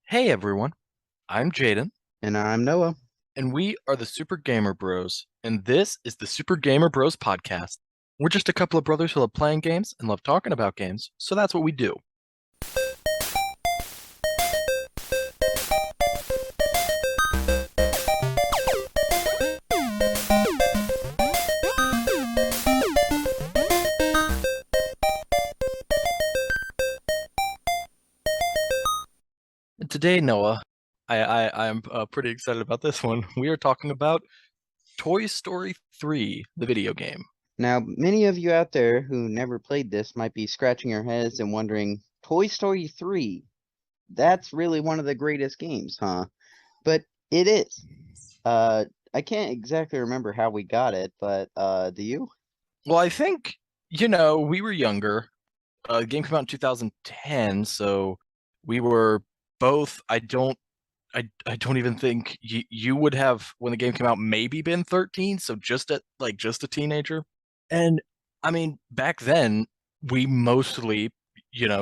Hey everyone, I'm Jaden, And I'm Noah. and we are the Super Gamer Bros, and this is the Super Gamer Bros podcast. We're just a couple of brothers who love playing games and love talking about games, so that's what we do. And today, Noah, I'm pretty excited about this one. We are talking about Toy Story 3, the video game. Now, many of you out there who never played this might be scratching your heads and wondering, Toy Story 3, that's really one of the greatest games, huh? But it is. I can't exactly remember how we got it, but do you? Well, I think, we were younger. The game came out in 2010, so we were both, I don't even think you would have when the game came out maybe been 13, so just a teenager. And I mean, back then we mostly,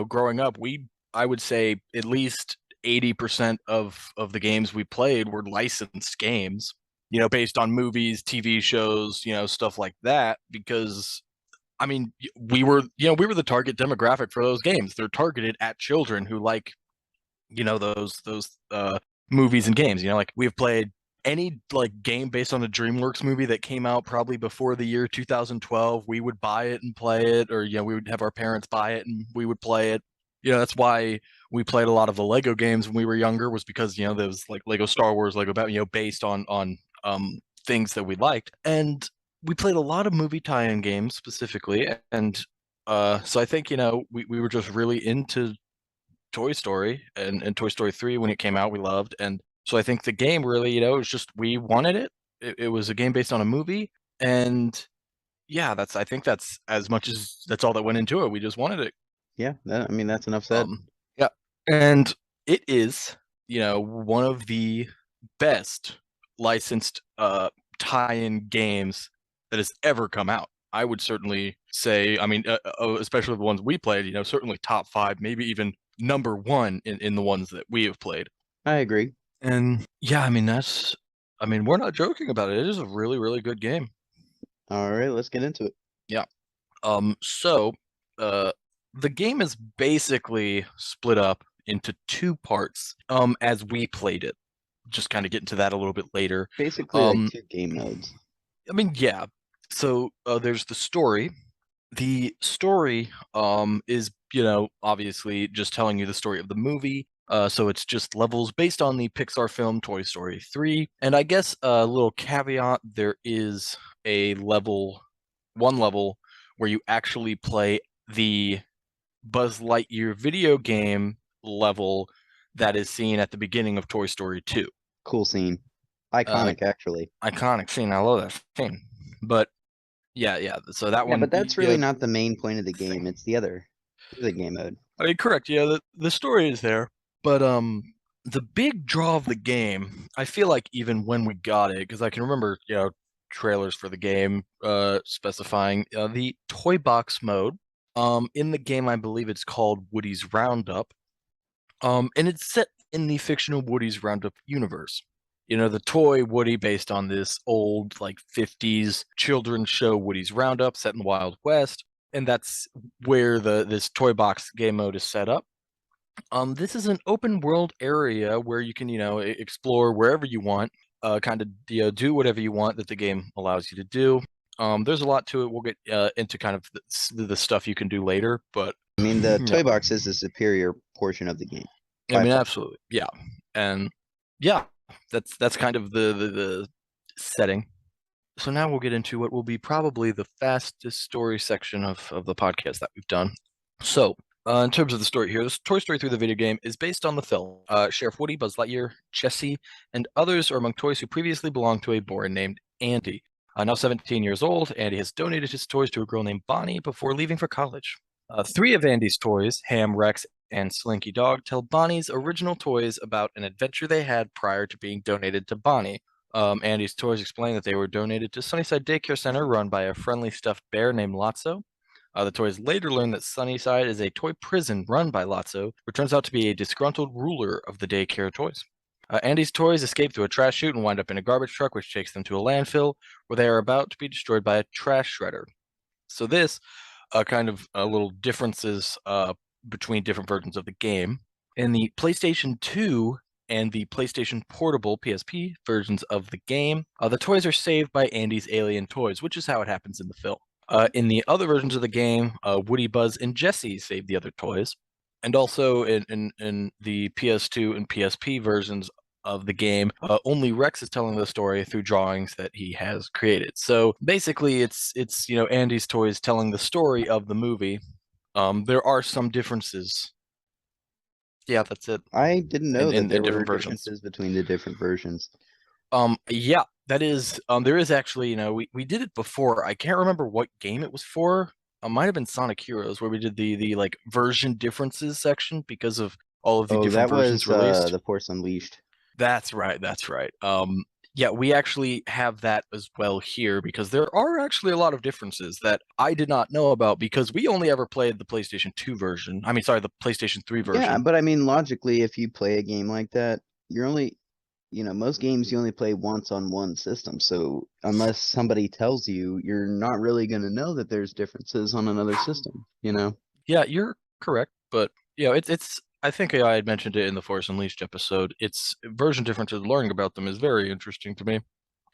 growing up, we I would say at least 80% of the games we played were licensed games, based on movies, TV shows, stuff like that because I mean, we were the target demographic for those games. They're targeted at children who like those movies and games. Like we've played any like game based on a DreamWorks movie that came out probably before the year 2012. We would buy it and play it, or we would have our parents buy it and we would play it. That's why we played a lot of the Lego games when we were younger, was because there was like Lego Star Wars, Lego about based on things that we liked. And we played a lot of movie tie-in games specifically, and so I think we were just really into Toy Story, and Toy Story 3 when it came out, we loved. And so I think the game really, it was just we wanted it. It was a game based on a movie. And yeah, I think that's as much as that's all that went into it. We just wanted it. Yeah, I mean, that's enough said. Yeah. And it is, one of the best licensed tie-in games that has ever come out. I would certainly say, I mean, especially the ones we played, certainly top five, maybe even number one in the ones that we have played. I agree. And yeah, I mean, we're not joking about it. It is a really, really good game. All right, let's get into it. Yeah. So, uh, the game is basically split up into two parts, as we played it. Just kind of get into that a little bit later. Basically, like Um, two game modes. I mean, yeah. So, there's the story. The story is, obviously just telling you the story of the movie. So it's just levels based on the Pixar film Toy Story 3. And I guess a little caveat, there is one level where you actually play the Buzz Lightyear video game level that is seen at the beginning of Toy Story 2. Cool scene. Uh, Iconic, actually. iconic scene. I love that scene. But yeah, yeah. So that Yeah, one, but that's really yeah, not the main point of the thing. game. It's the other game mode. I mean, correct. Yeah, the story is there, but the big draw of the game, I feel like even when we got it, because I can remember, trailers for the game, specifying the toy box mode. In the game, I believe it's called Woody's Roundup. And it's set in the fictional Woody's Roundup universe. The toy Woody based on this old like 50s children's show Woody's Roundup set in the Wild West, and that's where this toy box game mode is set up. This is an open world area where you can, explore wherever you want, kind of, do whatever you want that the game allows you to do. There's a lot to it. We'll get into kind of the stuff you can do later, but I mean, the yeah, toy box is the superior portion of the game I by mean, far. absolutely, yeah, and yeah, that's kind of the setting. So now we'll get into what will be probably the fastest story section of the podcast that we've done. So, in terms of the story here, this Toy Story 3, the video game, is based on the film. Sheriff Woody, Buzz Lightyear, Jessie, and others are among toys who previously belonged to a boy named Andy. Now 17 years old, Andy has donated his toys to a girl named Bonnie before leaving for college. Three of Andy's toys, Ham, Rex, and Slinky Dog, tell Bonnie's original toys about an adventure they had prior to being donated to Bonnie. Andy's toys explain that they were donated to Sunnyside Daycare Center, run by a friendly stuffed bear named Lotso. The toys later learn that Sunnyside is a toy prison run by Lotso, who turns out to be a disgruntled ruler of the daycare toys. Andy's toys escape through a trash chute and wind up in a garbage truck, which takes them to a landfill, where they are about to be destroyed by a trash shredder. So this kind of little differences between different versions of the game. In the PlayStation 2 and the PlayStation Portable PSP versions of the game, the toys are saved by Andy's alien toys, which is how it happens in the film. In the other versions of the game, Woody, Buzz, and Jesse save the other toys. And also in the PS2 and PSP versions of the game, only Rex is telling the story through drawings that he has created. So basically, it's Andy's toys telling the story of the movie. There are some differences. Yeah, that's it. I didn't know In that in, there in were different versions. differences between the different versions. Yeah, that is. There is actually. We did it before. I can't remember what game it was for. It might have been Sonic Heroes, where we did the like version differences section because of all of the Oh, different that versions was released. The Force Unleashed. That's right. That's right. Yeah, we actually have that as well here because there are actually a lot of differences that I did not know about because we only ever played the PlayStation 2 version. I mean, sorry, the PlayStation 3 Yeah, version. but I mean, logically, if you play a game like that, you're only, most games you only play once on one system. So unless somebody tells you, you're not really going to know that there's differences on another system. Yeah, you're correct, but it's. I think I had mentioned it in the Force Unleashed episode. It's version differences. Learning about them is very interesting to me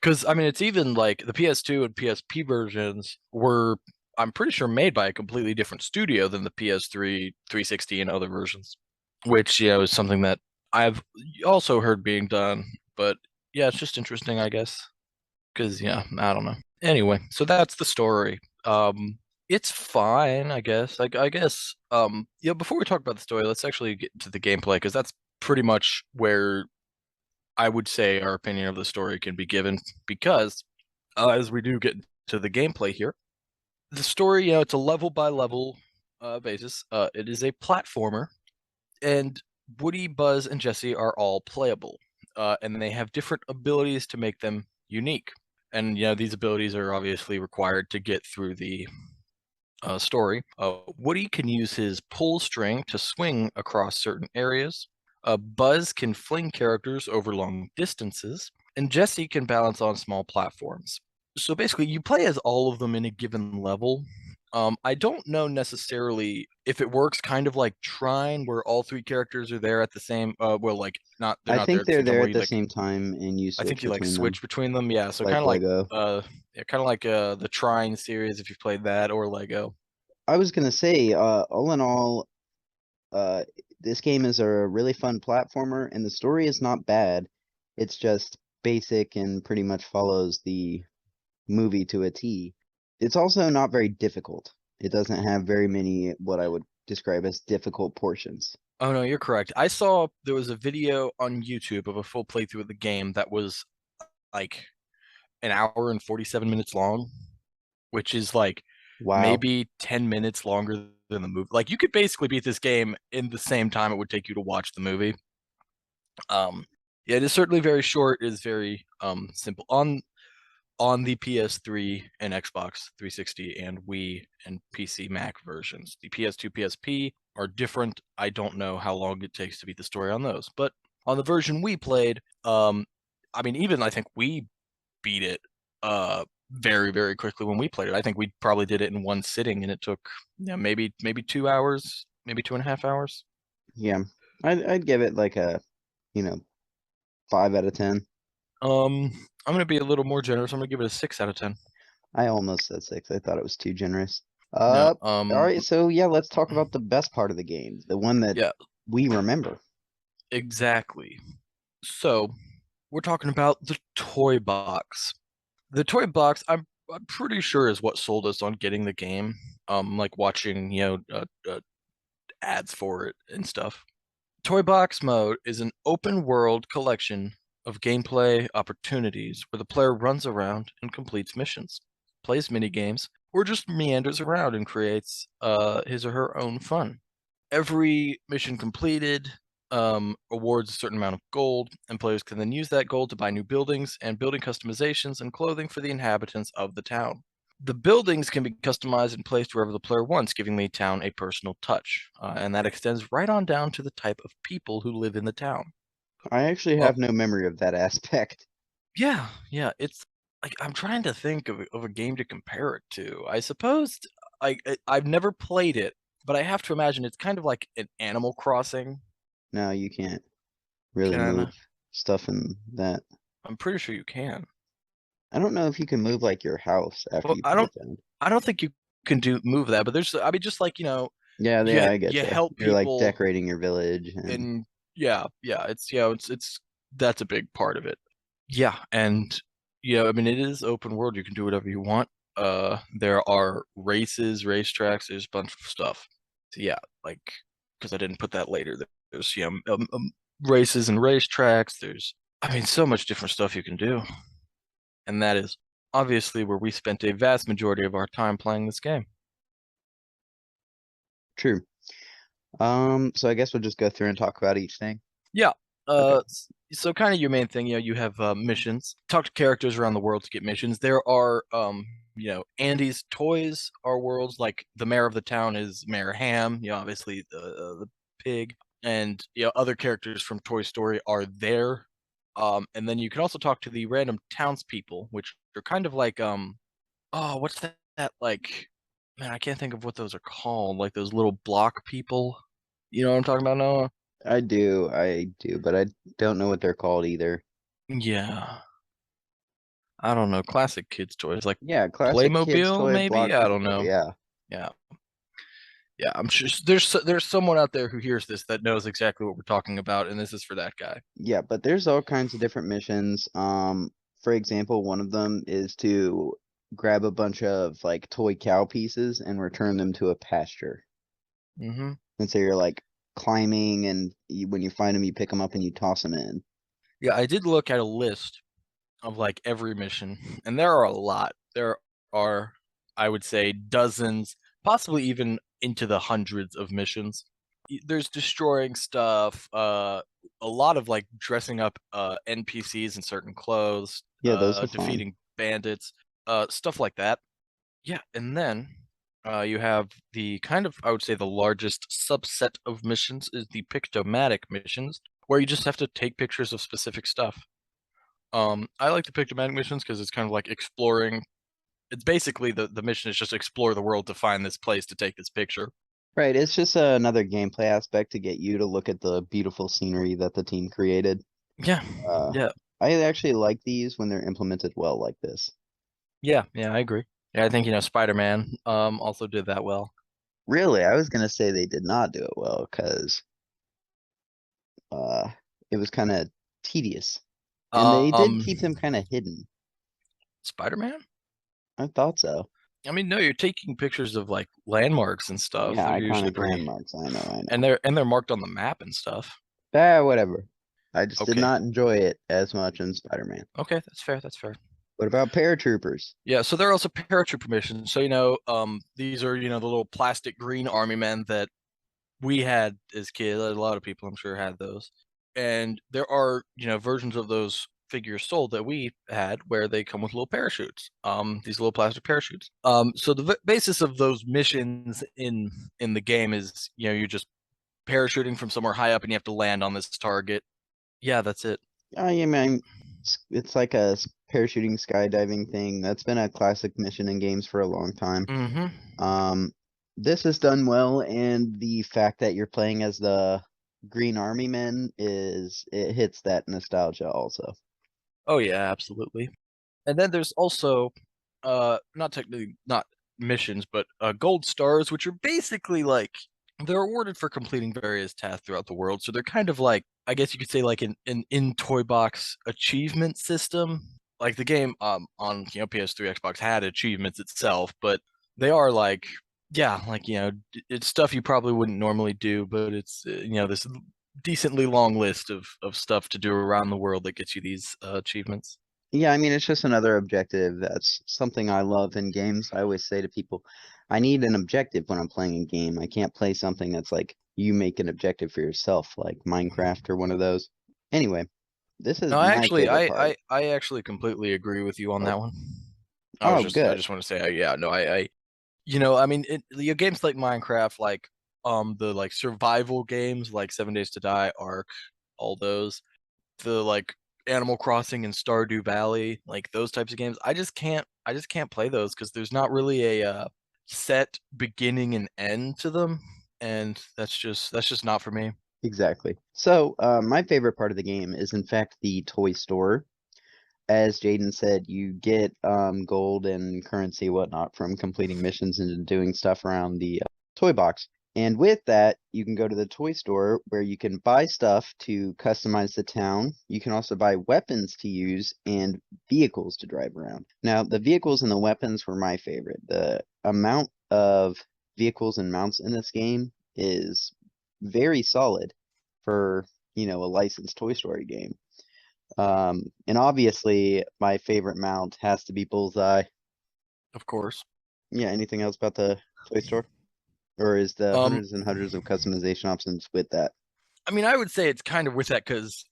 because I mean, it's even like the PS2 and PSP versions were. I'm pretty sure made by a completely different studio than the PS3, 360, and other versions, which is something that I've also heard being done. But yeah, it's just interesting, I guess, because I don't know. Anyway, so that's the story. It's fine, I guess. I guess. Before we talk about the story, let's actually get to the gameplay because that's pretty much where I would say our opinion of the story can be given. Because as we do get to the gameplay here, the story, it's a level by level basis. It is a platformer, and Woody, Buzz, and Jesse are all playable, and they have different abilities to make them unique. And these abilities are obviously required to get through the story. Woody can use his pull string to swing across certain areas. Buzz can fling characters over long distances, and Jesse can balance on small platforms. So basically, you play as all of them in a given level. I don't know necessarily if it works kind of like Trine, where all three characters are there at the same. Well, like they're I not there think at the they're same time. there Where at you the like, same time and you I think switch you like between them, switch between them. Yeah, so like Lego. kind of like the Trine series if you've played that or Lego. I was gonna say, all in all, uh, this game is a really fun platformer, and the story is not bad. It's just basic and pretty much follows the movie to a T. It's also not very difficult. It doesn't have very many what I would describe as difficult portions. Oh no, you're correct. I saw there was a video on YouTube of a full playthrough of the game that was like an hour and 47 minutes long, which is like Wow. maybe 10 minutes longer than the movie. Like you could basically beat this game in the same time it would take you to watch the movie. Um, yeah, it is certainly very short. It is very simple on the PS3 and Xbox 360 and Wii and PC Mac versions. The PS2, PSP are different. I don't know how long it takes to beat the story on those, but on the version we played, I mean, even I think we beat it very very quickly when we played it. I think we probably did it in one sitting, and it took maybe 2 hours, maybe 2.5 hours. Yeah. I'd give it like a, you know, 5 out of 10. I'm gonna be a little more generous. I'm gonna give it a 6 out of 10. I almost said 6. I thought it was too generous. No, All right, so yeah, let's talk about the best part of the game, the one that yeah, we remember. exactly. So we're talking about the toy box. The toy box, I'm pretty sure is what sold us on getting the game. Like watching ads for it and stuff. Toy box mode is an open world collection of gameplay opportunities where the player runs around and completes missions, plays mini games, or just meanders around and creates his or her own fun. Every mission completed awards a certain amount of gold, and players can then use that gold to buy new buildings and building customizations and clothing for the inhabitants of the town. The buildings can be customized and placed wherever the player wants, giving the town a personal touch. And that extends right on down to the type of people who live in the town. I actually Uh, have no memory of that aspect. yeah, yeah, it's like I'm trying to think of a game to compare it to. I suppose I've never played it, but I have to imagine it's kind of like an Animal Crossing No, you can't really kind move of. stuff in that. I'm pretty sure you can. I don't know if you can move like your house after Well, you I put don't it down. I don't think you can do move that, but there's I mean just like, Yeah, yeah, I get you you. help You're like people decorating your village and and yeah, it's that's a big part of it. Yeah, and I mean it is open world. You can do whatever you want. There are races, racetracks, there's a bunch of stuff. So yeah, like because I didn't put that later. There's races and racetracks. There's I mean so much different stuff you can do. And that is obviously where we spent a vast majority of our time playing this game. true. So I guess we'll just go through and talk about each thing. Yeah. Okay. So kind of your main thing, you have missions. Talk to characters around the world to get missions. There are Andy's toys are worlds, like the mayor of the town is Mayor Ham, obviously the pig, and other characters from Toy Story are there. And then you can also talk to the random townspeople, which are kind of like oh, what's that like? Man, I can't think of what those are called. Like those little block people. You know what I'm talking about, Noah? I do, but I don't know what they're called either. Yeah. I don't know. Classic kids toys like Yeah, classic kids Playmobil, toy maybe? block I don't people. know. Yeah. Yeah. Yeah, I'm sure there's someone out there who hears this that knows exactly what we're talking about, and this is for that guy. Yeah, but there's all kinds of different missions. For example, one of them is to grab a bunch of like toy cow pieces and return them to a pasture. Hmm. And so you're like climbing, and when you find them, you pick them up and you toss them in. Yeah, I did look at a list of like every mission, and there are a lot. There are, I would say, dozens, possibly even into the hundreds of missions. There's destroying stuff, a lot of like dressing up NPCs in certain clothes, Yeah, those are fun. defeating bandits, stuff like that. Yeah, and then you have the kind of, I would say, the largest subset of missions is the pictomatic missions, where you just have to take pictures of specific stuff. I like the pictomatic missions because it's kind of like exploring. It's basically the mission is just explore the world to find this place to take this picture. Right, it's just another gameplay aspect to get you to look at the beautiful scenery that the team created. Yeah, Uh, yeah, I actually like these when they're implemented well like this. yeah. I agree. Yeah, I think Spider-Man also did that well. Really, I was gonna say they did not do it well because uh, it was kind of tedious, and they did Um, keep them kind of hidden. Spider-Man? I thought so. I mean, no, you're taking pictures of like landmarks and stuff. Yeah, They're usually iconic pretty, landmarks. I and know. they're marked on the map and stuff. Whatever. I just did Okay, not enjoy it as much in Spider-Man. okay, that's fair. That's fair. What about paratroopers? Yeah, so there are also paratrooper missions. So these are the little plastic green army men that we had as kids. A lot of people, I'm sure, had those. And there are versions of those figures sold that we had where they come with little parachutes. These little plastic parachutes. So the basis of those missions in the game is you're just parachuting from somewhere high up and you have to land on this target. Yeah, that's it. I mean, it's like a parachuting skydiving thing. That's been a classic mission in games for a long time. Mm-hmm. Um, this is done well, and the fact that you're playing as the Green Army Men is it hits that nostalgia also. Oh yeah, absolutely. And then there's also not technically not missions, but gold stars, which are basically like they're awarded for completing various tasks throughout the world. So they're kind of like I guess you could say like an in toy box achievement system. Like the game on PS3, Xbox had achievements itself, but they are like yeah, like it's stuff you probably wouldn't normally do, but it's this decently long list of stuff to do around the world that gets you these achievements. Yeah, I mean, it's just another objective. That's something I love in games. I always say to people, I need an objective when I'm playing a game. I can't play something that's like you make an objective for yourself, like Minecraft or one of those. Anyway, this is No, my favorite part. I actually completely agree with you on Oh, that one. Oh, I good. just want to say, yeah, no, I mean, games like Minecraft, like the like survival games, like 7 Days to Die, Ark, all those, the like Animal Crossing and Stardew Valley, like those types of games. I just can't play those because there's not really a set beginning and end to them, and that's just not for me. Exactly. So, my favorite part of the game is, in fact, the toy store. As Jaden said, you get gold and currency, whatnot, from completing missions and doing stuff around the toy box. And with that, you can go to the toy store where you can buy stuff to customize the town. You can also buy weapons to use and vehicles to drive around. Now, the vehicles and the weapons were my favorite. The amount of vehicles and mounts in this game is very solid for, a licensed Toy Story game. And obviously my favorite mount has to be Bullseye. Of course. Yeah, anything else about the Toy Store? Or is the Um, hundreds and hundreds of customization options with that? I mean, I would say it's kind of with that because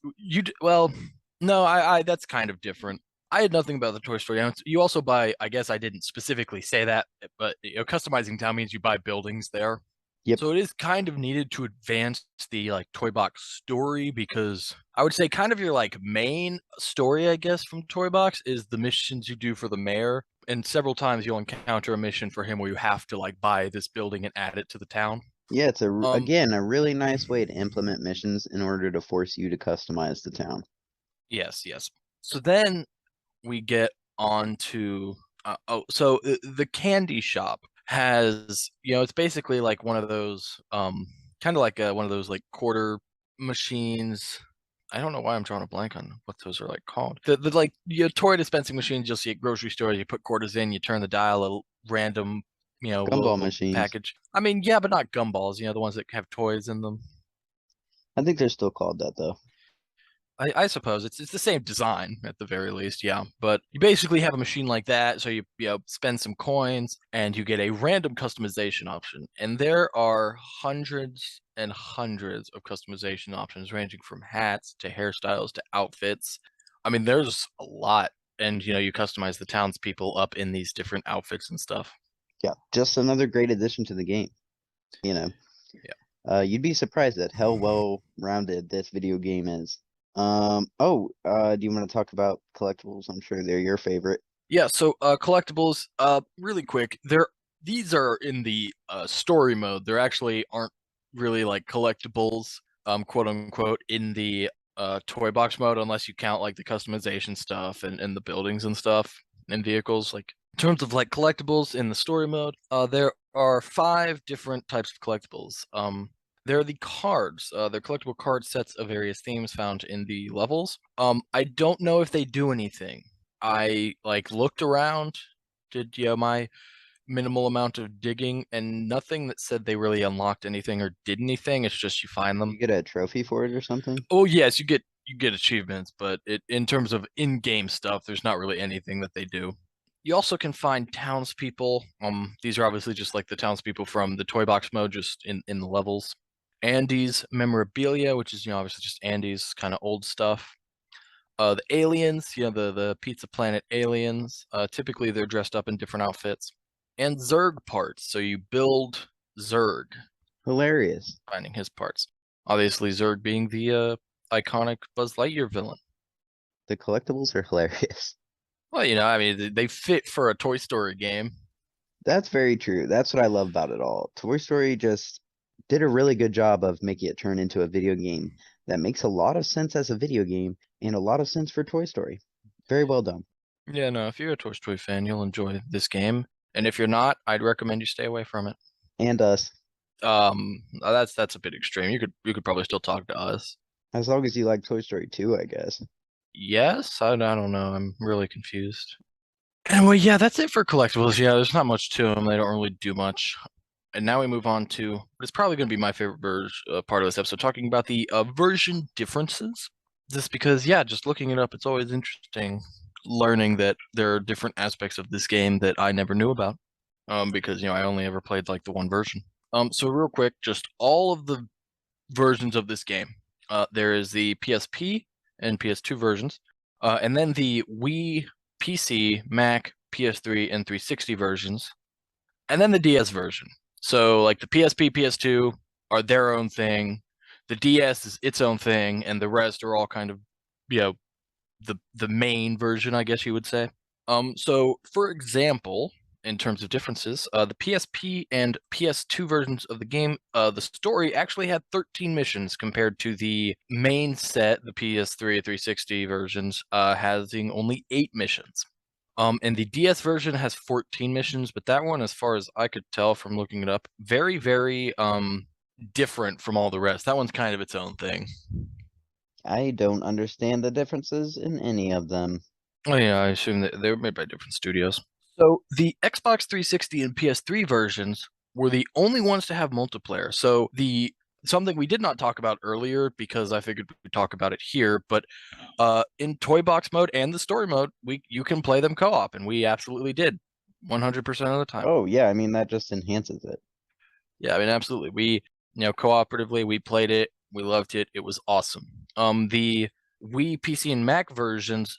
well, no, I that's kind of different. I had nothing about the Toy Story. You also buy, I guess I didn't specifically say that, but customizing town means you buy buildings there. Yep. So it is kind of needed to advance the like Toy Box story because I would say kind of your like main story, I guess, from Toy Box is the missions you do for the mayor. And several times you'll encounter a mission for him where you have to like buy this building and add it to the town. Yeah, it's Um, again a really nice way to implement missions in order to force you to customize the town. yes, yes. So then we get on to so the candy shop has, it's basically like one of those kind of like one of those like quarter machines. I don't know why I'm drawing a blank on what those are like called. The like toy dispensing machines you'll see at grocery stores. You put quarters in, you turn the dial, a random, Gumball little machines. package. I mean, yeah, but not gumballs, the ones that have toys in them. I think they're still called that though. I suppose it's the same design at the very least, yeah. But you basically have a machine like that, so you spend some coins and you get a random customization option. And there are hundreds and hundreds of customization options ranging from hats to hairstyles to outfits. I mean, there's a lot. And you customize the townspeople up in these different outfits and stuff. Yeah, just another great addition to the game. You know, Yeah. you'd be surprised at how well rounded this video game is. Do you want to talk about collectibles? I'm sure they're your favorite. Yeah, so collectibles, really quick. These are in the story mode. There actually aren't really like collectibles, quote unquote, in the toy box mode unless you count like the customization stuff and the buildings and stuff and vehicles. Like in terms of like collectibles in the story mode, there are 5 different types of collectibles. There are the cards. They're collectible card sets of various themes found in the levels. I don't know if they do anything. I like looked around, did my minimal amount of digging, and nothing that said they really unlocked anything or did anything. It's just you find You them. get a trophy for it or something? Oh yes, you get achievements, but in terms of in-game stuff, there's not really anything that they do. You also can find townspeople. These are obviously just like the townspeople from the toy box mode, just in the levels. Andy's memorabilia, which is obviously just Andy's kind of old stuff. The aliens, the Pizza Planet aliens. Typically, they're dressed up in different outfits. And Zurg parts. So you build Zurg, Hilarious. finding his parts. Obviously, Zurg being the iconic Buzz Lightyear villain. The collectibles are hilarious. Well, I mean, they fit for a Toy Story game. That's very true. That's what I love about it all. Toy Story just did a really good job of making it turn into a video game that makes a lot of sense as a video game and a lot of sense for Toy Story. Very well done. Yeah, no, if you're a Toy Story fan, you'll enjoy this game. And if you're not, I'd recommend you stay away from it. And us, That's a bit extreme. You could probably still talk to us. as long as you like Toy Story 2, I guess. Yes, I don't know. I'm really confused. Anyway, yeah, that's it for collectibles. Yeah, there's not much to them. They don't really do much. And now we move on to what is probably going to be my favorite part of this episode, talking about the version differences. Just because, yeah, just looking it up, it's always interesting learning that there are different aspects of this game that I never knew about. Because I only ever played like the one version. So real quick, just all of the versions of this game. There is the PSP and PS2 versions, and then the Wii, PC, Mac, PS3, and 360 versions, and then the DS version. So like the PSP, PS2 are their own thing. The DS is its own thing, and the rest are all kind of, you know, the main version, I guess you would say. So for example, in terms of differences, the PSP and PS2 versions of the game, the story actually had 13 missions compared to the main set, the PS3 360 versions, having only 8 missions. And the DS version has 14 missions, but that one, as far as I could tell from looking it up, very, very different from all the rest. That one's kind of its own thing. I don't understand the differences in any of them. Oh yeah, I assume that they were made by different studios. So the Xbox 360 and PS3 versions were the only ones to have multiplayer. So the something we did not talk about earlier because I figured we'd talk about it here, but in toy box mode and the story mode, you can play them co-op, and we absolutely did 100% of the time. Oh, yeah, I mean, that just enhances it. Yeah, I mean absolutely. We, cooperatively we played it. We loved it. It was awesome. The Wii, PC, and Mac versions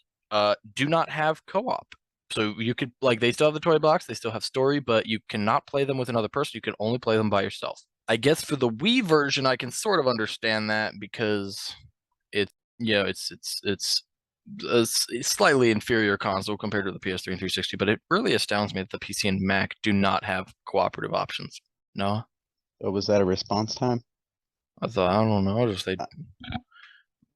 do not have co-op. So you could like they still have the toy box, they still have story, but you cannot play them with another person. You can only play them by yourself. I guess for the Wii version, I can sort of understand that because it, it's a slightly inferior console compared to the PS3 and 360, but it really astounds me that the PC and Mac do not have cooperative options. No, Oh, was that a response time? I thought I don't know, just I-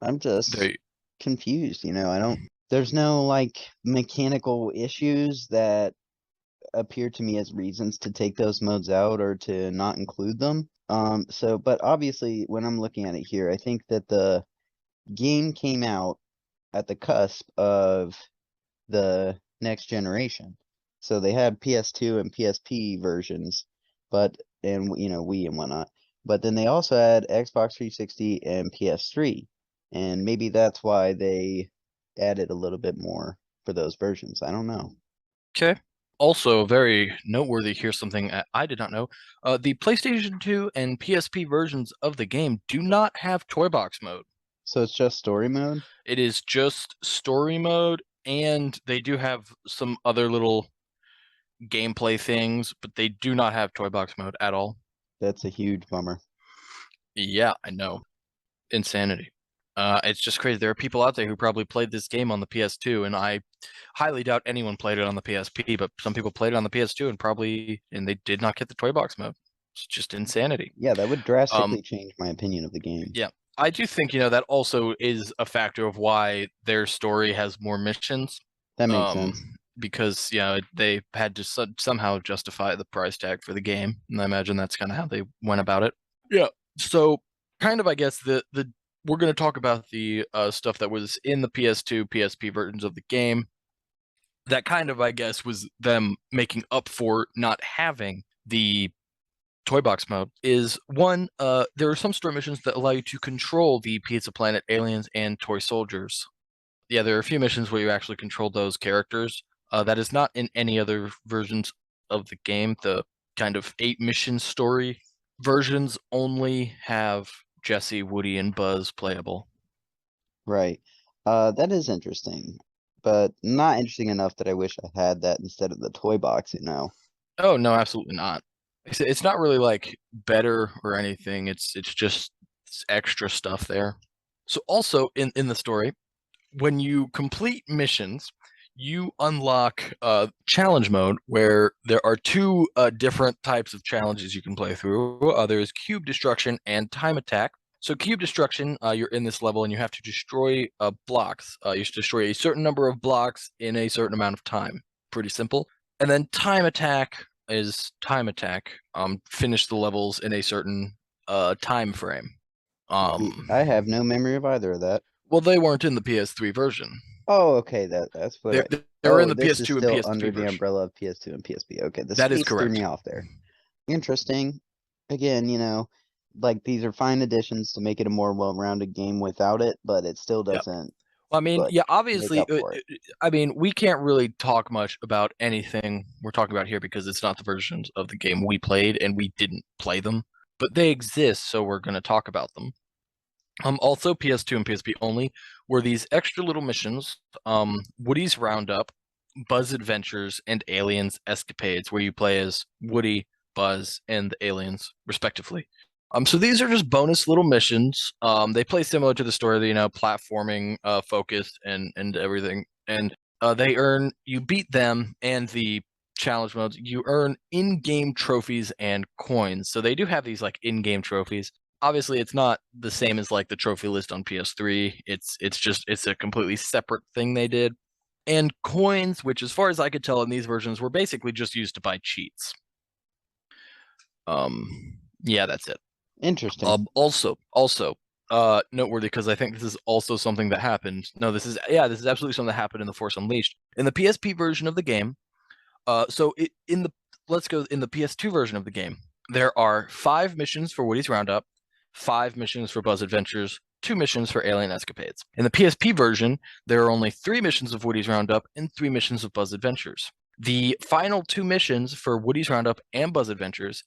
I'm just they confused, I don't, there's no like mechanical issues that appear to me as reasons to take those modes out or to not include them. But obviously when I'm looking at it here, I think that the game came out at the cusp of the next generation. So they had PS2 and PSP versions, but and Wii and whatnot. But then they also had Xbox 360 and PS3. And maybe that's why they added a little bit more for those versions. I don't know. okay. Also, very noteworthy. Here's something I did not know. The PlayStation 2 and PSP versions of the game do not have toy box mode. So it's just story mode? It is just story mode, and they do have some other little gameplay things, but they do not have toy box mode at all. That's a huge bummer. Yeah, I know. Insanity. It's just crazy. There are people out there who probably played this game on the PS2, and I highly doubt anyone played it on the PSP, but some people played it on the PS2 and they did not get the toy box mode. It's just insanity. Yeah, that would Um, drastically change my opinion of the game. yeah, I do think, that also is a factor of why their story has more missions. That makes Um, sense. because, they had to somehow justify the price tag for the game, and I imagine that's kind of how they went about it. Yeah. So kind of, I guess the we're going to talk about the stuff that was in the PS2, PSP versions of the game. That kind of, I guess, was them making up for not having the toy box mode. Is one, there are some story missions that allow you to control the Pizza Planet aliens and toy soldiers. Yeah, there are a few missions where you actually control those characters. That is not in any other versions of the game. The kind of 8 mission story versions only have Jesse, Woody, and Buzz playable. Right. That is interesting, but not interesting enough that I wish I had that instead of the toy box. Oh no, absolutely not. It's not really like better or anything. It's just extra stuff there. So also in the story, when you complete missions, you unlock challenge mode where there are two different types of challenges you can play through. There's cube destruction and time attack. So cube destruction, you're in this level and you have to destroy blocks. You should destroy a certain number of blocks in a certain amount of time. Pretty simple. And then time attack is time attack. Finish the levels in a certain time frame. See, I Um, have no memory of either of that. well, they weren't in the PS3 version. Oh, okay, that's what They're I. they're in Oh, the this is PS2 and still PS3 under the version. umbrella of PS2 and PSP. Okay, the That is space threw me correct. off there. Interesting. Again, like these are fine additions to make it a more well-rounded game without it, but it still Yeah. doesn't Well, I mean, like yeah, make obviously, up for it. I mean, we can't really talk much about anything we're talking about here because it's not the versions of the game we played and we didn't play them, but they exist, so we're going to talk about them. Also, PS2 and PSP only were these extra little missions, Woody's Roundup, Buzz Adventures and Aliens Escapades, where you play as Woody, Buzz, and the aliens, respectively. So these are just bonus little missions. They play similar to the story, platforming focused and everything. And they earn you beat them and the challenge modes. You earn in-game trophies and coins. So they do have these like in-game trophies. Obviously, it's not the same as like the trophy list on PS3. It's a completely separate thing they did. And coins, which as far as I could tell in these versions, were basically just used to buy cheats. Yeah, that's it. Interesting. Also, noteworthy because I think this is also something that happened. No, this is absolutely something that happened in the Force Unleashed in the PSP version of the game. In the let's go in the PS2 version of the game. There are 5 missions for Woody's Roundup, 5 missions for Buzz Adventures, 2 missions for Alien Escapades. In the PSP version, there are only 3 missions of Woody's Roundup and 3 missions of Buzz Adventures. The final 2 missions for Woody's Roundup and Buzz Adventures,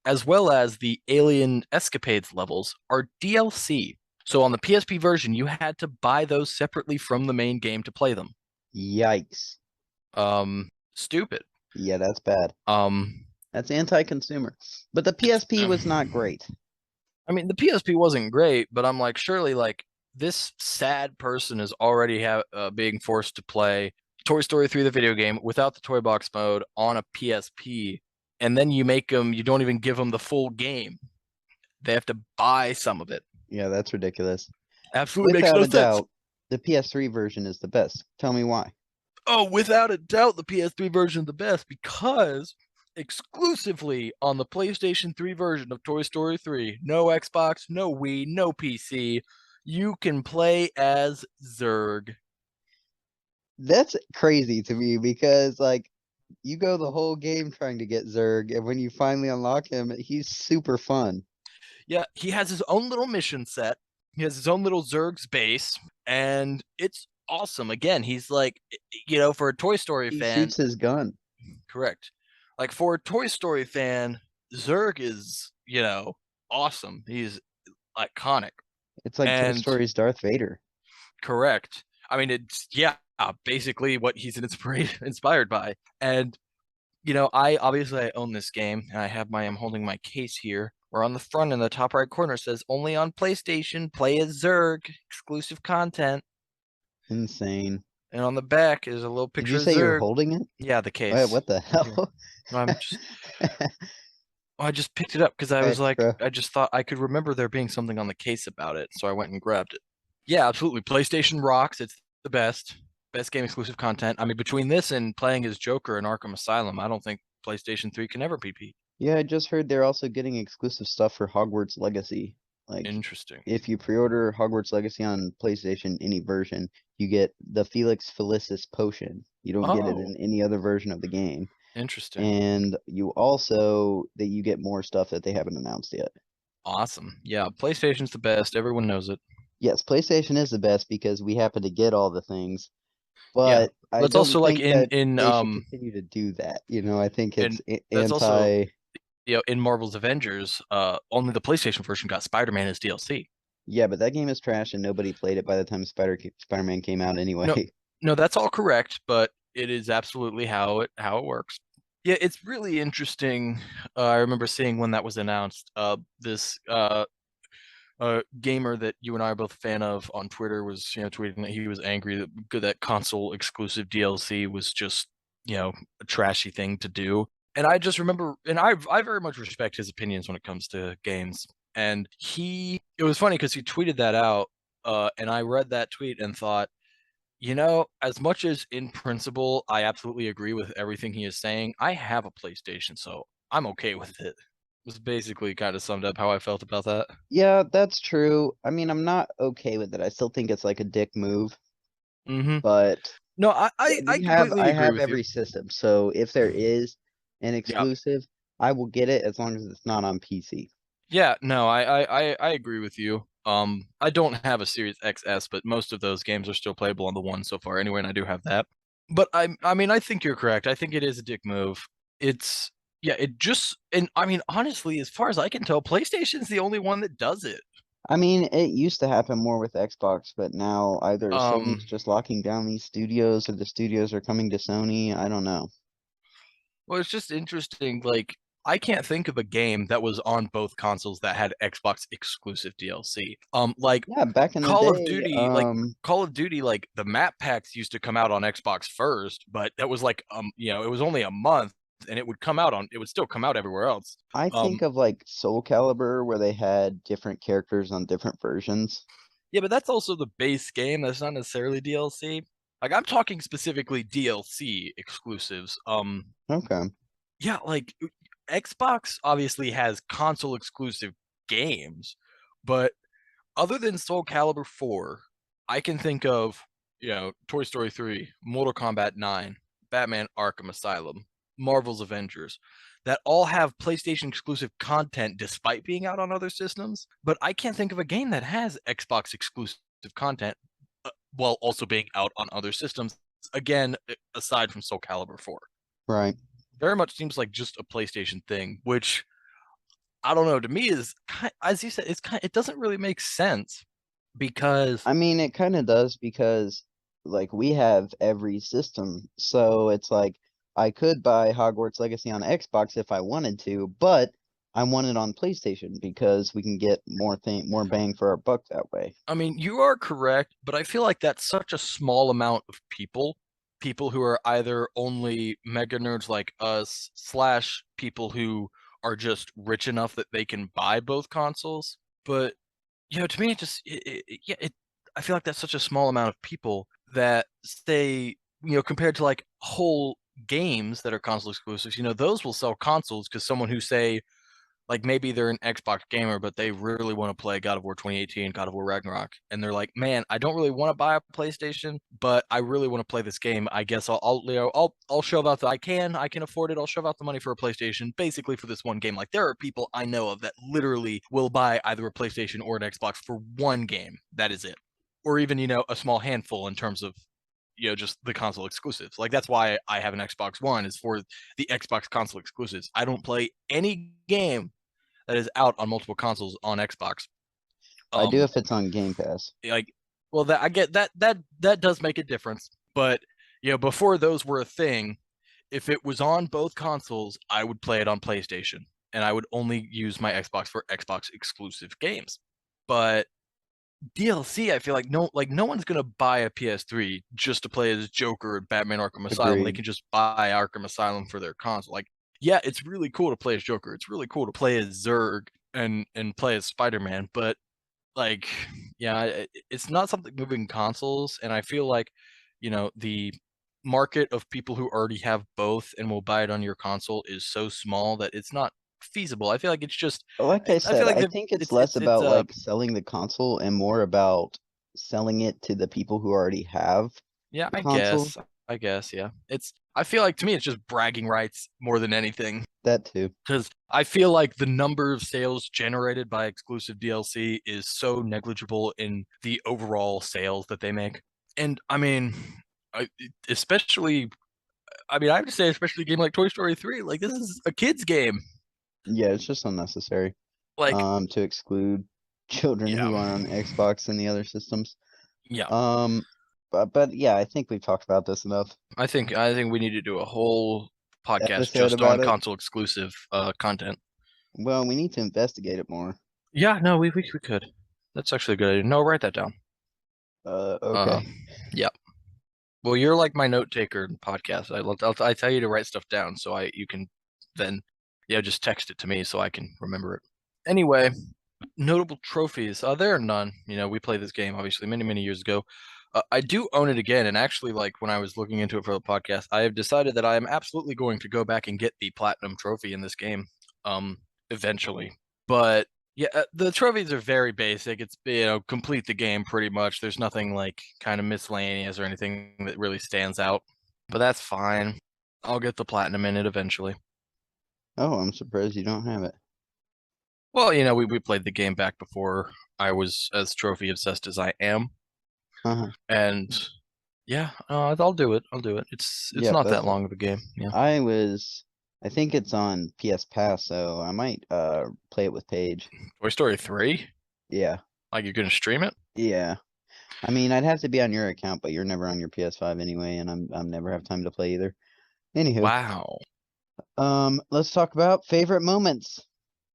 as well as the Alien Escapades levels, are DLC. So on the PSP version, you had to buy those separately from the main game to play them. Yikes. Stupid. Yeah, that's bad. Um, That's anti-consumer. But the PSP was not great. I mean, the PSP wasn't great, but I'm like, surely, like, this sad person is already being forced to play Toy Story 3, the video game, without the toy box mode on a PSP, and then you don't even give them the full game. They have to buy some of it. Yeah, that's ridiculous. Absolutely makes Without no a sense. doubt, the PS3 version is the best. Tell me why. Oh, without a doubt, the PS3 version is the best because exclusively on the PlayStation 3 version of Toy Story 3, no Xbox, no Wii, no PC, you can play as Zurg. That's crazy to me because like you go the whole game trying to get Zurg, and when you finally unlock him, he's super fun. Yeah, he has his own little mission set. He has his own little Zurg's base, and it's awesome. Again, he's like, for a Toy Story He fan, shoots his gun. correct. Like for a Toy Story fan, Zurg is, awesome. He's iconic. It's like Toy And Story's Darth Vader. correct. I mean, it's basically what he's inspired by. And I own this game, and I'm holding my case here. Where on the front in the top right corner says only on PlayStation, play as Zurg, exclusive content. Insane. And on the back is a little Did picture you of say you're Zurg. holding it? Yeah, the Wait, case. what the Here. hell? I just picked it up because I was like, Extra. I just thought I could remember there being something on the case about it, so I went and grabbed it. Yeah, absolutely. PlayStation rocks. It's the best. Best game exclusive content. I mean, between this and playing as Joker in Arkham Asylum, I don't think PlayStation 3 can ever beat. Yeah, I just heard they're also getting exclusive stuff for Hogwarts Legacy. Like, Interesting. if you pre-order Hogwarts Legacy on PlayStation, any version, you get the Felix Felicis potion. You don't get it Oh, in any other version of the game. interesting. And you get more stuff that they haven't announced yet. Awesome. Yeah, PlayStation's the best. Everyone knows it. Yes, PlayStation is the best because we happen to get all the things, Yeah. but I That's don't also like think in that in they should um continue to do that. I think and it's that's also anti. in Marvel's Avengers, only the PlayStation version got Spider-Man as DLC. Yeah, but that game is trash and nobody played it by the time Spider-Man came out No, anyway. no, that's all correct, but it is absolutely how it works. Yeah, it's really interesting. I remember seeing when that was announced. This gamer that you and I are both a fan of on Twitter was, tweeting that he was angry that console exclusive DLC was just, a trashy thing to do. And I just remember, and I very much respect his opinions when it comes to games. And it was funny because he tweeted that out, and I read that tweet and thought, as much as in principle I absolutely agree with everything he is saying, I have a PlayStation, so I'm okay with it. Was basically kind of summed up how I felt about that. Yeah, that's true. I mean, I'm not okay with it. I still think it's like a dick move, Hmm. but No, I completely I agree have with you. every system. So if there is an Yeah. exclusive, I will get it as long as it's not on PC. Yeah, no, I agree with you. I don't have a Series XS, but most of those games are still playable on the one so far anyway, and I do have that. But I mean, I think you're correct. I think it is a dick move. It's yeah, it just and I mean, honestly, as far as I can tell, PlayStation's the only one that does it. I mean, it used to happen more with Xbox, but now either Um, Sony's just locking down these studios or the studios are coming to Sony. I don't know. well, it's just interesting. Like, I can't think of a game that was on both consoles that had Xbox exclusive DLC. Yeah, back in the Call of day, Duty, like Call of Duty, like the map packs used to come out on Xbox first, but that was like, it was only a month, and it would still come out everywhere else. I Um, think of like Soul Calibur where they had different characters on different versions. yeah, but that's also the base game. That's not necessarily DLC. Like, I'm talking specifically DLC exclusives. Okay. Yeah, like Xbox obviously has console exclusive games, but other than Soul Calibur 4, I can think of, Toy Story 3, Mortal Kombat 9, Batman Arkham Asylum, Marvel's Avengers, that all have PlayStation exclusive content despite being out on other systems. But I can't think of a game that has Xbox exclusive content while also being out on other systems. Again, aside from Soul Calibur 4. Right. Very much seems like just a PlayStation thing, which I don't know. To me, is as you said, it doesn't really make sense because I mean, it kind of does because like we have every system. So it's like I could buy Hogwarts Legacy on Xbox if I wanted to, but I want it on PlayStation because we can get more bang for our buck that way. I mean, you are correct, but I feel like that's such a small amount of people who are either only mega nerds like us, slash people who are just rich enough that they can buy both consoles. But to me, it just, yeah, I feel like that's such a small amount of people that stay, compared to like whole games that are console exclusives, those will sell consoles because someone who say, like maybe they're an Xbox gamer, but they really want to play God of War 2018, God of War Ragnarok, and they're like, man, I don't really want to buy a PlayStation, but I really want to play this game. I guess I'll shove out that I can afford it. I'll shove out the money for a PlayStation, basically for this one game. Like there are people I know of that literally will buy either a PlayStation or an Xbox for one game. That is it, or even a small handful in terms of just the console exclusives. Like that's why I have an Xbox One is for the Xbox console exclusives. I don't play any game that is out on multiple consoles on Xbox. I do Um, if it's on Game Pass. like, well, that I get that does make a difference, but before those were a thing, if it was on both consoles, I would play it on PlayStation, and I would only use my Xbox for Xbox exclusive games. But DLC, I feel like no one's gonna buy a PS3 just to play as Joker and Batman Arkham Asylum. They Agreed. can just buy Arkham Asylum for their console. Like, yeah, it's really cool to play as Joker. It's really cool to play as Zurg and play as Spider-Man, but like, yeah, it's not something moving consoles, and I feel like, the market of people who already have both and will buy it on your console is so small that it's not feasible. I feel like it's just, Like I I feel said, like I think it's less it's about like selling the console and more about selling it to the people who already have Yeah, the console. I guess, yeah. I feel like to me it's just bragging rights more than anything. That too. Because I feel like the number of sales generated by exclusive DLC is so negligible in the overall sales that they make. And I mean, I, especially, I mean, I have to say, especially a game like Toy Story 3, like this is a kid's game. Yeah, it's just unnecessary. Like, To exclude children yeah, who are on Xbox and the other systems. yeah. Um, but yeah, I think we've talked about this enough. I think we need to do a whole podcast Episode just on about it. console exclusive content. Well, we need to investigate it more. Yeah, no, we could. That's actually a good idea. No, write that down. Uh, Okay. yeah. Well, you're like my note taker in podcast. I tell you to write stuff down so you can then just text it to me so I can remember it. Anyway, notable trophies. There are none. We played this game obviously many years ago. I do own it again, and actually, like when I was looking into it for the podcast, I have decided that I am absolutely going to go back and get the platinum trophy in this game, eventually. But yeah, the trophies are very basic. It's complete the game pretty much. There's nothing like kind of miscellaneous or anything that really stands out. But that's fine. I'll get the platinum in it eventually. Oh, I'm surprised you don't have it. Well, we played the game back before I was as trophy obsessed as I am, Uh-huh. and yeah, I'll do it. I'll do it. It's Yep, not that that's long of a game. Yeah. I think it's on PS Pass, so I might play it with Paige. Toy Story 3? Yeah. Like you're gonna stream it? Yeah. I mean, I'd have to be on your account, but you're never on your PS5 anyway, and I'm never have time to play either. Anywho, Wow. let's talk about favorite moments.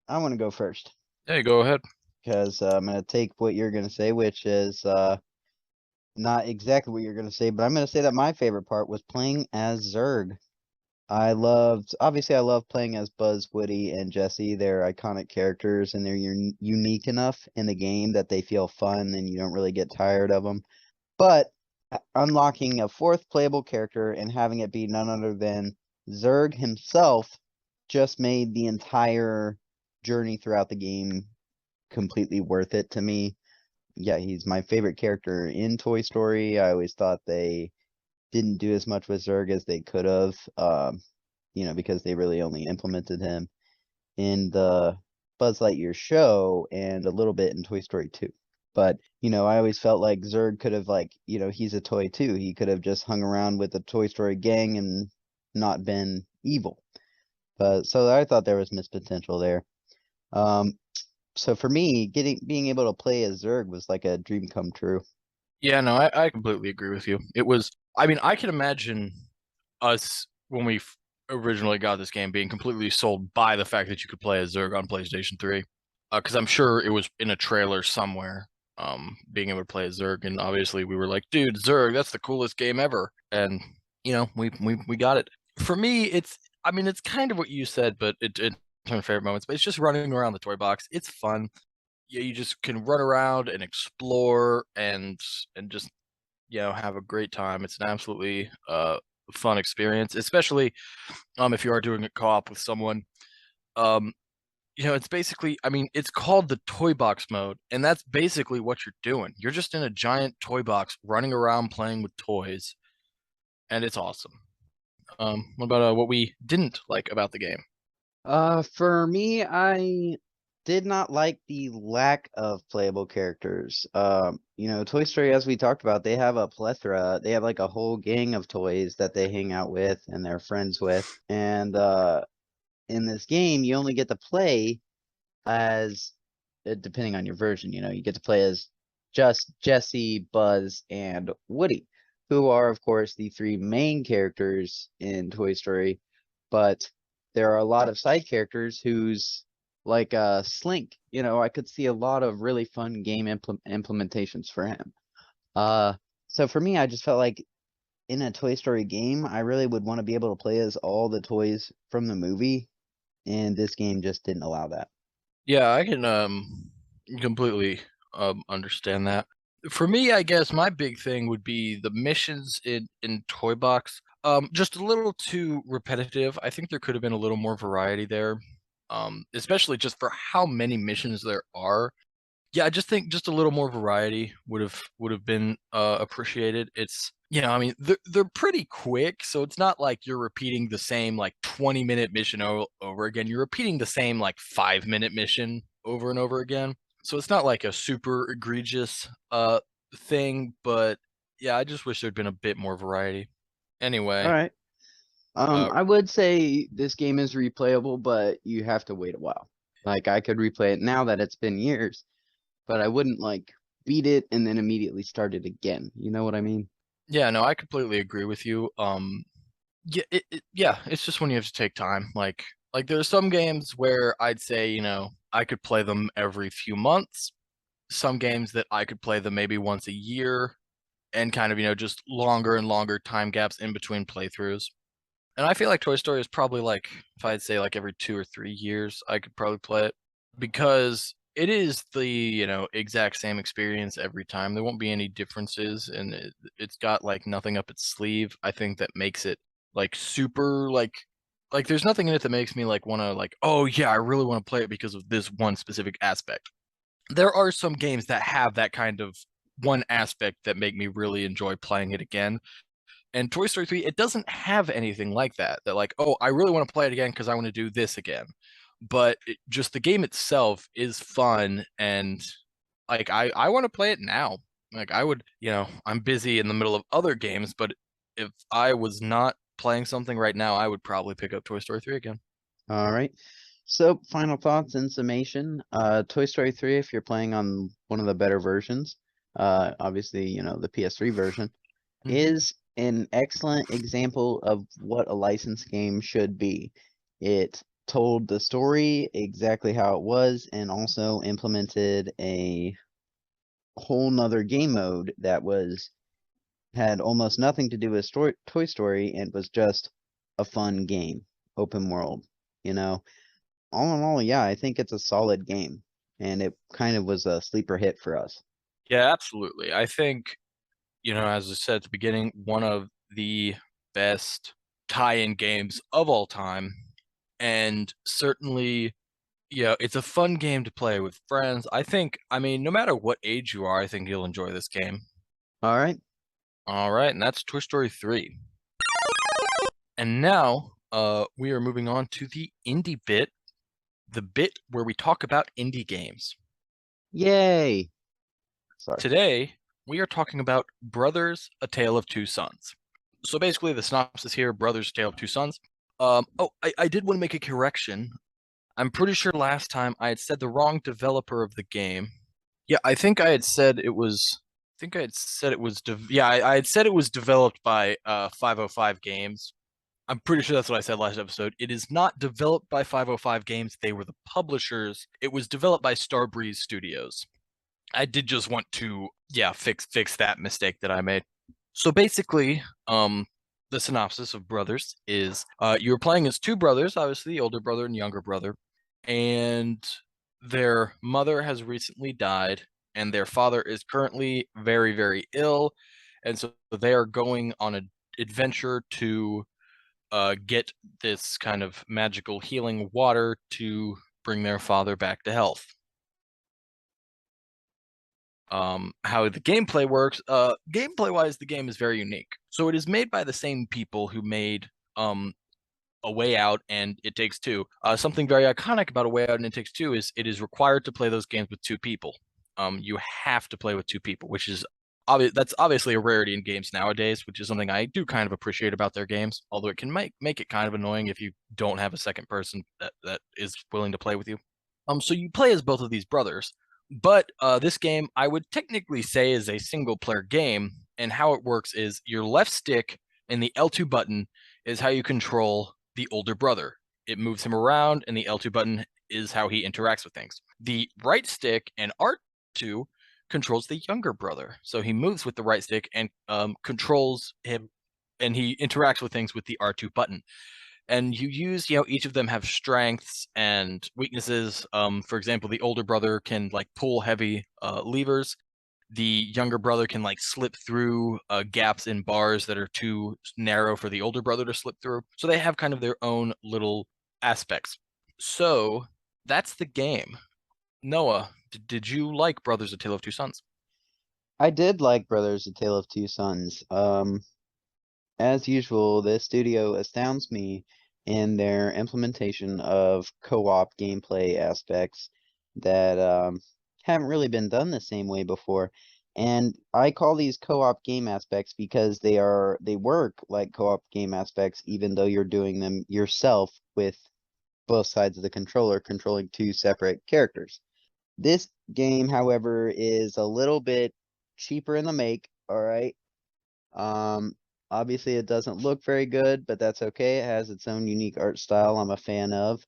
I want to go first Hey, go ahead. because I'm gonna take what you're gonna say, which is not exactly what you're gonna say, but I'm gonna say that my favorite part was playing as Zurg. Obviously, I love playing as Buzz, Woody, and Jesse. They're iconic characters, and they're unique enough in the game that they feel fun, and you don't really get tired of them. But unlocking a fourth playable character and having it be none other than Zurg himself just made the entire journey throughout the game completely worth it to me. Yeah, he's my favorite character in Toy Story. I always thought they didn't do as much with Zurg as they could have, because they really only implemented him in the Buzz Lightyear show and a little bit in Toy Story 2. But, I always felt like Zurg could have he's a toy too. He could have just hung around with the Toy Story gang and not been evil. But so I thought there was missed potential there. Um, so for me, being able to play as Zurg was like a dream come true. Yeah, no, I completely agree with you. It was, I mean, I can imagine us when we originally got this game being completely sold by the fact that you could play as Zurg on PlayStation 3. Because I'm sure it was in a trailer somewhere, being able to play as Zurg, and obviously we were like, dude, Zurg, that's the coolest game ever. And we got it. For me, I mean, it's kind of what you said, but it my favorite moments, but it's just running around the toy box. It's fun. Yeah, you just can run around and explore and just have a great time. It's an absolutely fun experience, especially if you are doing a co-op with someone. Um, it's basically, I mean, it's called the toy box mode, and that's basically what you're doing. You're just in a giant toy box running around playing with toys, and it's awesome. What about what we didn't like about the game? For me, I did not like the lack of playable characters. Toy Story, as we talked about, they have a plethora. They have like a whole gang of toys that they hang out with and they're friends with. And in this game, you only get to play as, depending on your version, you get to play as just Jesse, Buzz, and Woody, who are, of course, the three main characters in Toy Story. But there are a lot of side characters who's like Slink. I could see a lot of really fun game implementations for him. Uh, so for me, I just felt like in a Toy Story game, I really would want to be able to play as all the toys from the movie, and this game just didn't allow that. Yeah, I can completely understand that. For me, I guess my big thing would be the missions in Toy Box. Just a little too repetitive. I think there could have been a little more variety there. Especially just for how many missions there are. Yeah, I just think just a little more variety would have been appreciated. I mean, they're pretty quick, so it's not like you're repeating the same like 20-minute mission over again. You're repeating the same like 5-minute mission over and over again. So it's not like a super egregious thing, but yeah, I just wish there'd been a bit more variety. All Anyway, right. uh I would say this game is replayable, but you have to wait a while. Like I could replay it now that it's been years, but I wouldn't like beat it and then immediately start it again. You know what I mean? yeah, no, I completely agree with you. Yeah, yeah, it's just when you have to take time. Like there are some games where I'd say, I could play them every few months. Some games that I could play them maybe once a year and kind of, just longer and longer time gaps in between playthroughs. And I feel like Toy Story is probably like, if I'd say like every 2 or 3 years, I could probably play it because it is the, exact same experience every time. There won't be any differences, and it's got like nothing up its sleeve. I think that makes it like super like there's nothing in it that makes me like want to like, oh yeah, I really want to play it because of this one specific aspect. There are some games that have that kind of one aspect that make me really enjoy playing it again, and Toy Story 3, it doesn't have anything like that. That like, oh, I really want to play it again because I want to do this again. But just the game itself is fun, and like I want to play it now. Like I would, I'm busy in the middle of other games, but if I was not playing something right now, I would probably pick up Toy Story 3 again. All right. So, final thoughts and summation. Toy Story 3, if you're playing on one of the better versions, obviously, the PS3 version, Hmm. is an excellent example of what a licensed game should be. It told the story exactly how it was and also implemented a whole nother game mode that had almost nothing to do with Toy Story and was just a fun game, open world. You know, all in all, yeah, I think it's a solid game, and it kind of was a sleeper hit for us. Yeah, absolutely. I think, as I said at the beginning, one of the best tie-in games of all time. And certainly, it's a fun game to play with friends. I mean, no matter what age you are, I think you'll enjoy this game. All right. All right, and that's Toy Story 3. And now, we are moving on to the indie bit, the bit where we talk about indie games. Yay. Sorry. Today, we are talking about Brothers: A Tale of Two Sons. So basically, the synopsis here: Brothers: A Tale of Two Sons. I did want to make a correction. I'm pretty sure last time I had said the wrong developer of the game. Yeah, I think I had said it was. I think I had said it was. Yeah, I had said it was developed by 505 Games. I'm pretty sure that's what I said last episode. It is not developed by 505 Games. They were the publishers. It was developed by Starbreeze Studios. I did just want to, yeah, fix that mistake that I made. So basically, the synopsis of Brothers is you're playing as two brothers, obviously, the older brother and younger brother, and their mother has recently died, and their father is currently very, very ill, and so they are going on an adventure to get this kind of magical healing water to bring their father back to health. How the gameplay works, gameplay wise, the game is very unique. So it is made by the same people who made um A Way Out and It Takes Two. Something very iconic about A Way Out and It Takes Two is it is required to play those games with two people. You have to play with two people, which is that's obviously a rarity in games nowadays, which is something I do kind of appreciate about their games. Although it can make it kind of annoying if you don't have a second person that is willing to play with you. So you play as both of these brothers, but this game I would technically say is a single player game, and how it works is your left stick and the L2 button is how you control the older brother. It moves him around, and the L2 button is how he interacts with things. The right stick and R2 controls the younger brother, so he moves with the right stick and controls him, and he interacts with things with the R2 button. And you use, each of them have strengths and weaknesses. For example, the older brother can like pull heavy levers. The younger brother can like slip through gaps in bars that are too narrow for the older brother to slip through. So they have kind of their own little aspects. So that's the game. Noah, did you like Brothers: A Tale of Two Sons? I did like Brothers: A Tale of Two Sons. As usual, this studio astounds me in their implementation of co-op gameplay aspects that haven't really been done the same way before. And I call these co-op game aspects because they work like co-op game aspects, even though you're doing them yourself with both sides of the controller, controlling two separate characters. This game, however, is a little bit cheaper in the make, all right? Um, Obviously it doesn't look very good, but that's okay. It has its own unique art style I'm a fan of.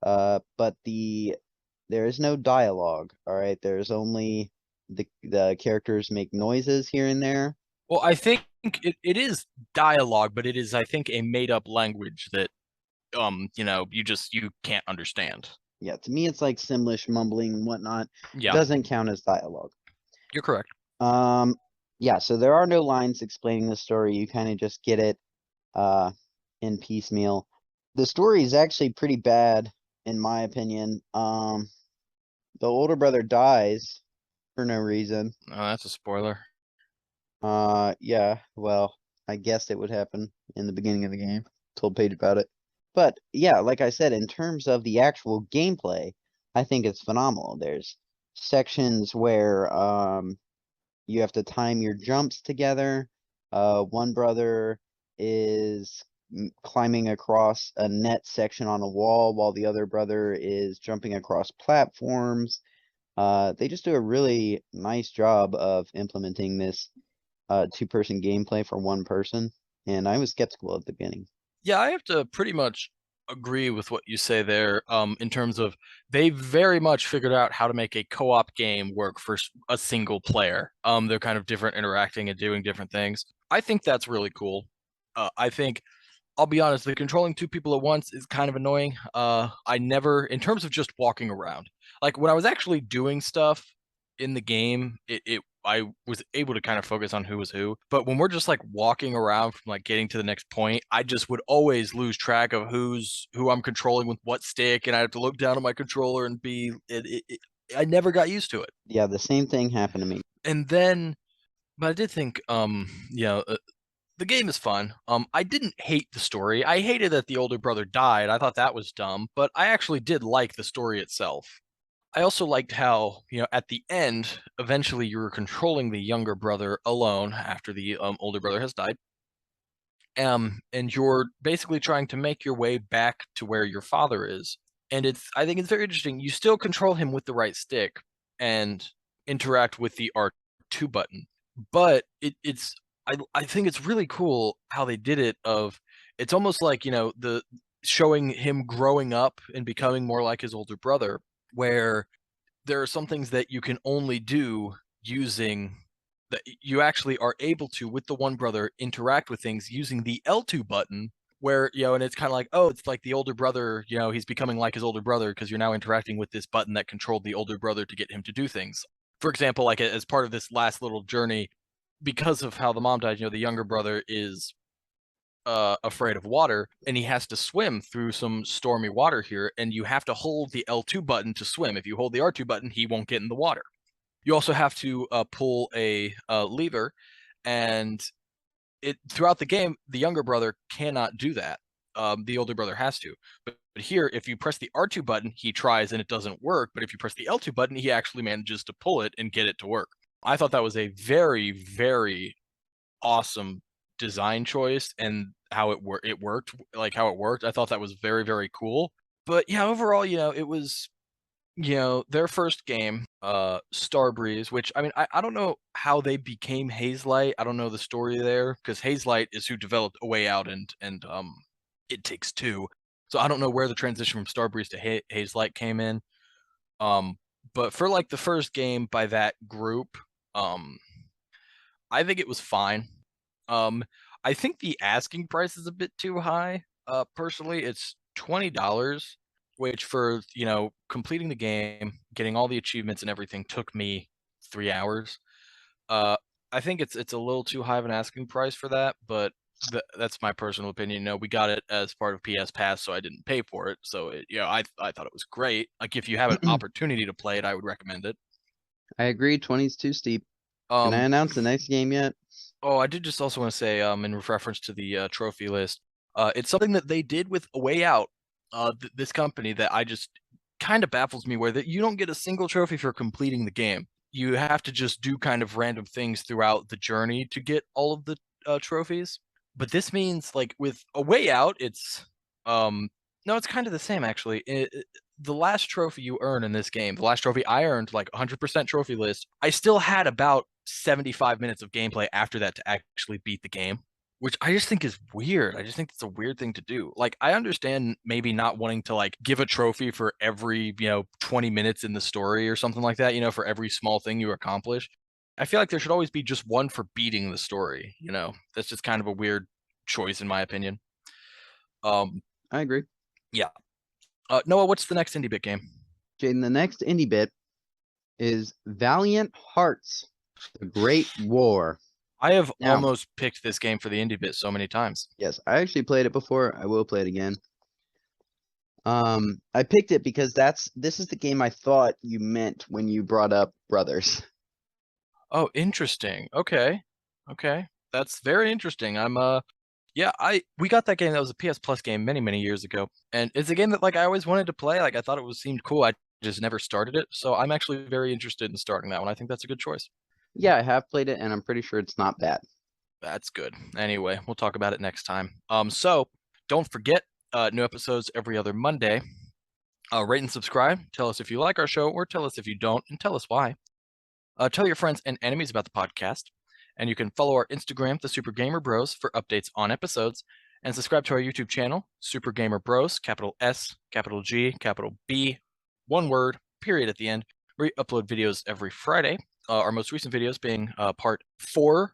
But there is no dialogue, all right? There's only the characters make noises here and there. Well, I think it is dialogue, but it is, I think, a made up language that you can't understand. Yeah, to me it's like Simlish mumbling and whatnot. Yeah, Doesn't count as dialogue. you're correct. Um, yeah, so there are no lines explaining the story. You kind of just get it uh in piecemeal. The story is actually pretty bad in my opinion. The older brother dies for no reason. Oh, that's a spoiler. Yeah, well, I guessed it would happen in the beginning of the game. Told Paige about it. But yeah, like I said, in terms of the actual gameplay, I think it's phenomenal. There's sections where you have to time your jumps together. One brother is climbing across a net section on a wall while the other brother is jumping across platforms. They just do a really nice job of implementing this two-person gameplay for one person, and I was skeptical at the beginning. Yeah, I have to pretty much agree with what you say there, in terms of they very much figured out how to make a co-op game work for a single player. They're kind of different interacting and doing different things. I think that's really cool. I think I'll be honest, the controlling two people at once is kind of annoying. I never, in terms of just walking around, like when I was actually doing stuff in the game, I was able to kind of focus on who was who. But when we're just like walking around from like getting to the next point, I just would always lose track of who I'm controlling with what stick, and I have to look down at my controller and be. I never got used to it. Yeah, the same thing happened to me. And then, but I did think, the game is fun. I didn't hate the story. I hated that the older brother died. I thought that was dumb, but I actually did like the story itself. I also liked how, at the end, eventually you were controlling the younger brother alone after the older brother has died. And you're basically trying to make your way back to where your father is. And I think it's very interesting. You still control him with the right stick and interact with the R2 button, but I think it's really cool how they did it. It's almost like, the showing him growing up and becoming more like his older brother, where there are some things that you can only do using that you actually are able to, with the one brother, interact with things using the L2 button, where, and it's kind of like, oh, it's like the older brother, he's becoming like his older brother because you're now interacting with this button that controlled the older brother to get him to do things. For example, like as part of this last little journey, because of how the mom died, the younger brother is afraid of water, and he has to swim through some stormy water here, and you have to hold the L2 button to swim. If you hold the R2 button, he won't get in the water. You also have to pull a lever, and throughout the game, the younger brother cannot do that. The older brother has to. But here, if you press the R2 button, he tries and it doesn't work. But if you press the L2 button, he actually manages to pull it and get it to work. I thought that was a very, very awesome design choice, and how it worked, like how it worked. I thought that was very, very cool. But yeah, overall, it was, their first game, Starbreeze, which, I mean, I don't know how they became Hazelight. I don't know the story there, because Hazelight is who developed A Way Out and It Takes Two. So I don't know where the transition from Starbreeze to Hazelight came in. But for like the first game by that group, I think it was fine. I think the asking price is a bit too high. Personally, it's $20, which for, completing the game, getting all the achievements and everything took me 3 hours. Uh, I think it's a little too high of an asking price for that, but that's my personal opinion. We got it as part of PS Pass, so I didn't pay for it. So I thought it was great. Like if you have an opportunity to play it, I would recommend it. I agree, 20 is too steep. Can I Um, announce the next game yet? Oh, I did just also want to say, in reference to the trophy list, it's something that they did with A Way Out, this company, that I just kind of baffles me, where that you don't get a single trophy for completing the game. You have to just do kind of random things throughout the journey to get all of the trophies. But this means, like with A Way Out, it's no, it's kind of the same actually. The last trophy you earn in this game, the last trophy I earned, like 100% trophy list, I still had about 75 minutes of gameplay after that to actually beat the game, which I just think is weird. I just think it's a weird thing to do. Like, I understand maybe not wanting to like give a trophy for every, 20 minutes in the story or something like that, for every small thing you accomplish. I feel like there should always be just one for beating the story. That's just kind of a weird choice in my opinion. Um, I agree. yeah. Noah, what's the next indie bit game? Jaden, the next indie bit is Valiant Hearts, The Great War. I have Now, almost picked this game for the indie bit so many times. yes, I actually played it before. I will play it again. I picked it because this is the game I thought you meant when you brought up Brothers. Oh, interesting. Okay. Okay. That's very interesting. Yeah, we got that game. That was a PS Plus game many, many years ago. And it's a game that like I always wanted to play. Like I thought seemed cool. I just never started it. So I'm actually very interested in starting that one. I think that's a good choice. Yeah, I have played it and I'm pretty sure it's not bad. That's good. Anyway, we'll talk about it next time. So don't forget, new episodes every other Monday. Rate and subscribe. Tell us if you like our show, or tell us if you don't, and tell us why. Tell your friends and enemies about the podcast. And you can follow our Instagram, The Super Gamer Bros, for updates on episodes. And subscribe to our YouTube channel, Super Gamer Bros, capital S, capital G, capital B, one word, period at the end. We upload videos every Friday. Our most recent videos being part 4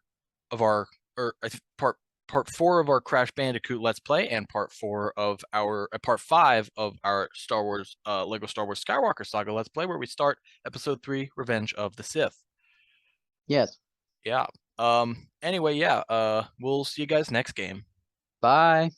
of our, or part 4 of our Crash Bandicoot Let's Play, and part 5 of our Star Wars Lego Star Wars Skywalker Saga Let's Play, where we start episode 3, Revenge of the Sith. Yes. Yeah. Anyway, yeah. We'll see you guys next game. Bye.